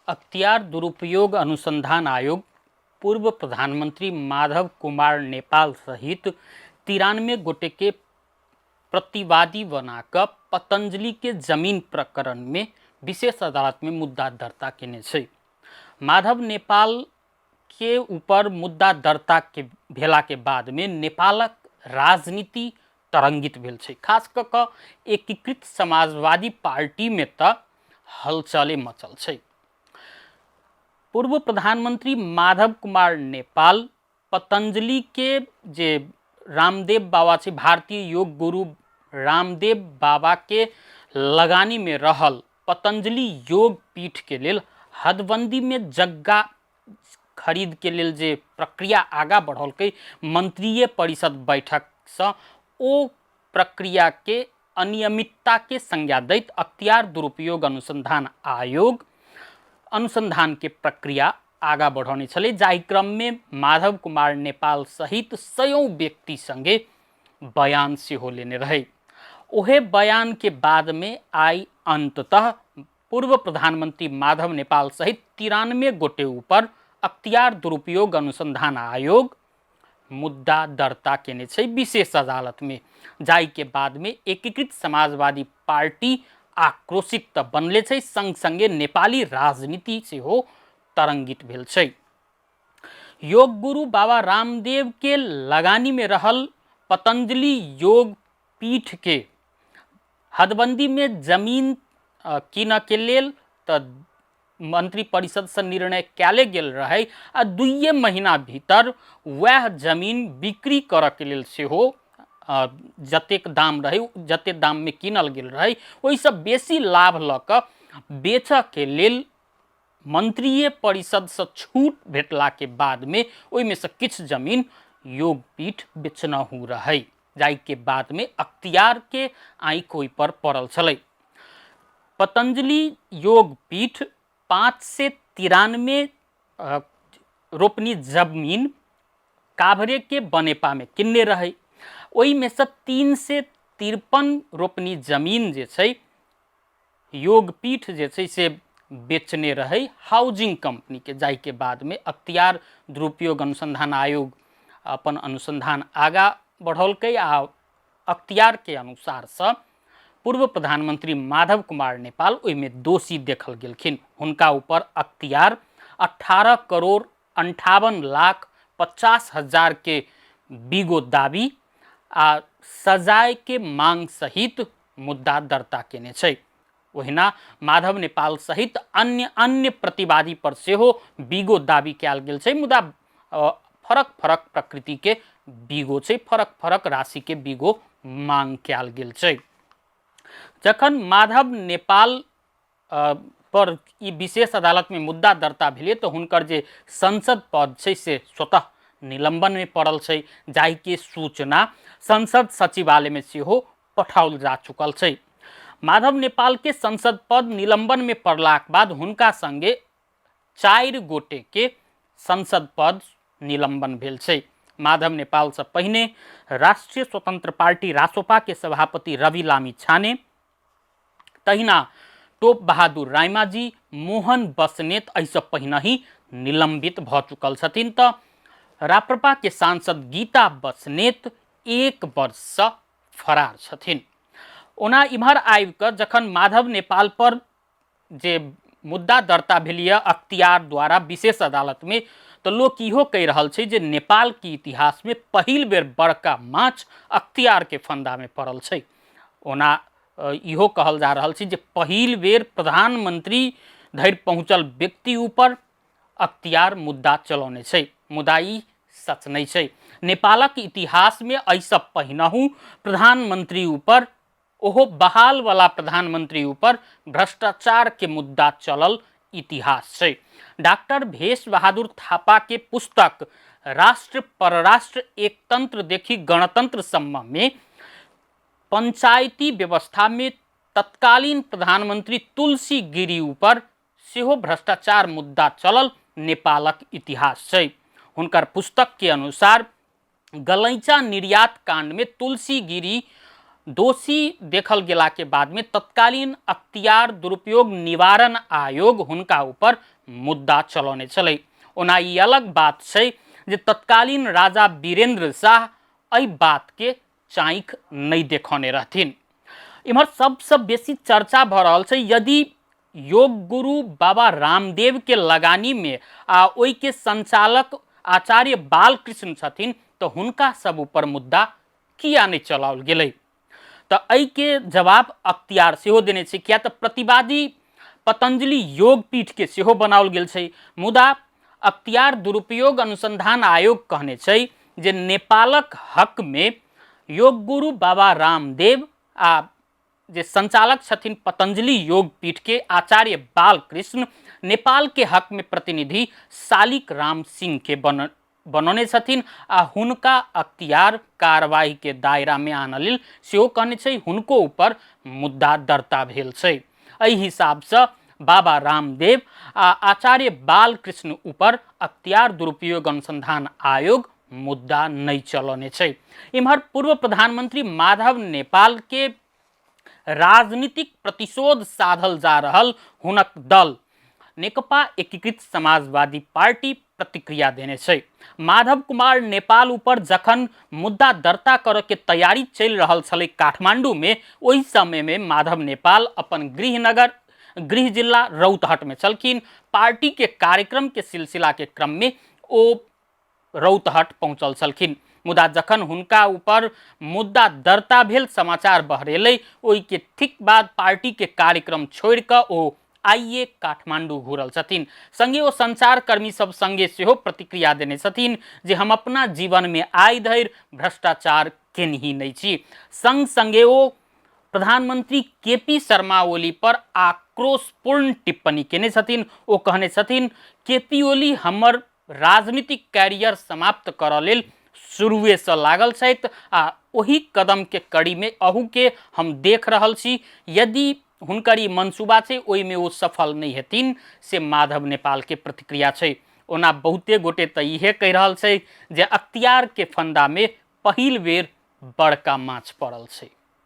अख्तियार दुरुपयोग अनुसंधान आयोग पूर्व प्रधानमंत्री माधव कुमार नेपाल सहित 93 गोटे के प्रतिवादी बनाकर पतंजलि के जमीन प्रकरण में विशेष अदालत में मुद्दा दर्ता केने छै। माधव नेपाल के ऊपर मुद्दा दर्ता के भेला के बाद में नेपालक राजनीति तरंगित भेल छै। खास कऽ एकीकृत समाजवादी पार्टी में त हलचले मचल छै। पूर्व प्रधानमंत्री माधव कुमार नेपाल पतंजलि के जे रामदेव बाबा छै, भारतीय योग गुरु रामदेव बाबा के लगानी में रहल पतंजलि योग पीठ के लेल हदबंदी में जगह खरीद के लेल जे प्रक्रिया आगा बढ़लकै मंत्रीय परिषद बैठक से ओ प्रक्रिया के अनियमितता के संज्ञा दैत अख्तियार दुरुपयोग अनुसंधान आयोग अनुसंधान के प्रक्रिया आगा बढ़ाने छले। जाहि क्रम में माधव कुमार नेपाल सहित 100 व्यक्ति संगे बयान सेहो लेने रहे। ओहे बयान के बाद में आई अंततः पूर्व प्रधानमंत्री माधव नेपाल सहित 93 गोटे ऊपर अख्तियार दुरुपयोग अनुसंधान आयोग मुद्दा दर्ता केने छै विशेष अदालत में। जाहि के बाद में एकीकृत समाजवादी पार्टी आक्रोशित त बनले छै, संगसंगे नेपाली राजनीति सेहो तरंगित भेल छै। योग गुरु बाबा रामदेव के लगानी में रहल पतंजलि योग पीठ के हदबंदी में जमीन कीन के लेल त मंत्री परिषद से निर्णय कैले गेल रहे आ 2 महीना भीतर वह जमीन बिक्री कर के लेल सेहो जतेक दाम रहे, जते दाम में कीनल गेल रहे ओहि से बेसी लाभ लऽ बेच के लेल मंत्रीय परिषद से छूट भेटला के बाद में ओहि में से किछ जमीन योगपीठ बेचनहु रहे। जाहि के बाद में अख्तियार के आंख ओहि पर पड़ल छलै। पतंजलि योगपीठ 5 से 93 रोपनी जमीन काभरे के बनेपा में किन्ने रहे। ओहि में से 3 से 53 रोपनी जमीन जे छै योगपीठ जे छै से बेचने रहे हाउसिंग कंपनी के। जाहि के बाद में अख्तियार दुरुपयोग अनुसंधान आयोग अपन अनुसंधान आगा बढ़ौलकै आ अख्तियार के अनुसार से पूर्व प्रधानमंत्री माधव कुमार नेपाल ओहि में दोषी देखल गेलखिन। हुनका ऊपर अख्तियार 18 करोड़ 58 लाख 50 हजार के बीगो दाबी आ सजाए के मांग सहित मुद्दा दर्ता केने छै। ओहिना माधव नेपाल सहित अन्य प्रतिवादी पर सेहो बीगो दाबी कैल गेल छै, मुदा फरक फरक प्रकृति के बीगो छै, फरक फरक राशि के बीगो मांग कैल गेल छै। जखन माधव नेपाल पर ई विशेष अदालत में मुद्दा दर्ता भेलै तो हुनकर जे संसद पद छै से स्वतः निलंबन में पड़ल छै। जाहि के सूचना संसद सचिवालय में सेहो पठाओल जा चुकल छै। माधव नेपाल के संसद पद निलंबन में पड़लाक बाद हुनका संगे 4 गोटे के संसद पद निलंबन भेल छै। माधव नेपाल से पहिने राष्ट्रीय स्वतंत्र पार्टी रासोपा के सभापति रवि लामी छाने, तहिना टोप बहादुर रायमाझी, मोहन बस्नेत एहिसँ पहिने ही निलंबित भ चुकल छथिन। त राप्रपा के सांसद गीता बस्नेत 1 वर्ष से फरार छथिन। ओना इम्हर आबि कऽ जखन माधव नेपाल पर जे मुद्दा दर्ता भेलिए अख्तियार द्वारा विशेष अदालत में, तो लोग इहो कहि रहल छै जे नेपाल के इतिहास में पहिल बेर बड़का माछ अख्तियार के फंदा में पड़ल छै। ओना इहो कहल जा रहल छै जे पहिल बेर प्रधानमंत्री धरि पहुँचल व्यक्ति ऊपर अख्तियार मुद्दा चलौने छै, मुदा ई सच नहीं छै। नेपालक इतिहास में एहिसँ पहिनहु प्रधानमंत्री ऊपर, ओहो बहाल वाला प्रधानमंत्री ऊपर भ्रष्टाचार के मुद्दा चलल इतिहास छै। डॉक्टर भेष बहादुर थापा के पुस्तक राष्ट्र परराष्ट्र एकतंत्र देखि गणतंत्र सम्म में पंचायती व्यवस्था में तत्कालीन प्रधानमंत्री तुलसी गिरी ऊपर सेहो भ्रष्टाचार मुद्दा चलल नेपालक इतिहास छै। हुनकर पुस्तक के अनुसार गलैचा निर्यात कांड में तुलसी गिरी दोषी देखल गेला के बाद में तत्कालीन अख्तियार दुरुपयोग निवारण आयोग हुनका ऊपर मुद्दा चलौने छलै। ओना ई अलग बात छै जे तत्कालीन राजा वीरेंद्र शाह एहि बात के चाँख नहीं देखौने रहथिन। इम्हर सबसे बेसी चर्चा भ रहल छै यदि योग गुरु बाबा रामदेव के लगानी में आ ओई के संचालक आचार्य बालकृष्ण छथिन तो हुनका सब ऊपर मुद्दा किया नहीं चलाओल गेलै। तो एहि के जवाब अख्तियार सेहो देने छै, किया तो प्रतिवादी पतंजलि योग पीठ के सेहो बनाओल गेल छै। मुदा अख्तियार दुरुपयोग अनुसंधान आयोग कहने छै जे नेपालक हक में योग गुरु बाबा रामदेव आ जे संचालक छथिन पतंजलि योग पीठ के आचार्य बालकृष्ण नेपाल के हक में प्रतिनिधि शालिक राम सिंह के बनौने छथिन आ हुनका अख्तियार कार्रवाई के दायरा में आनल लेल सेहो कहने छै हुनको ऊपर मुद्दा दर्ता भेल छै। एहि हिसाब से बाबा रामदेव आ आचार्य बालकृष्ण ऊपर अख्तियार दुरुपयोग अनुसंधान आयोग मुद्दा नहीं चलौने छै। इम्हर पूर्व प्रधानमंत्री माधव नेपाल के राजनीतिक प्रतिशोध साधल जा रहल हुनक दल नेकपा एकीकृत समाजवादी पार्टी प्रतिक्रिया देने छै। माधव कुमार नेपाल ऊपर जखन मुद्दा दर्ता करे के तैयारी चल रहल छलै काठमांडू में, ओहि समय में माधव नेपाल अपन गृह जिला रौतहट में छलखिन। पार्टी के कार्यक्रम के सिलसिला के क्रम में ओ रौतहट पहुंचल छलखिन। मुदा जखन हुनका ऊपर मुद्दा दर्ता भेल समाचार बहरेलै, ओहि के ठीक बाद पार्टी के कार्यक्रम छोड़ कर ओ आइए काठमांडू घूरल छथिन। संगे ओ संचारकर्मी सब संगे सेहो प्रतिक्रिया देने छथिन जे हम अपना जीवन में आइ धरि भ्रष्टाचार केनही नहीं छी। संग संगे ओ प्रधानमंत्री केपी शर्मा ओली पर आक्रोशपूर्ण टिप्पणी केने छथिन। ओ कहने छथिन केपी ओली हमर राजनीतिक कैरियर समाप्त करऽ लेल शुरुए से लागल छथि आ ओही कदम के कड़ी में अहू के हम देख रहल छी। यदि हुनकर ई मंसूबा छै ओहि में वो सफल नहीं हेथिन से माधव नेपाल के प्रतिक्रिया छै। ओना बहुते गोटे तो इहे कह रहल छै जे अख्तियार के फंदा में पहिल बेर बड़का माछ पड़ल छै।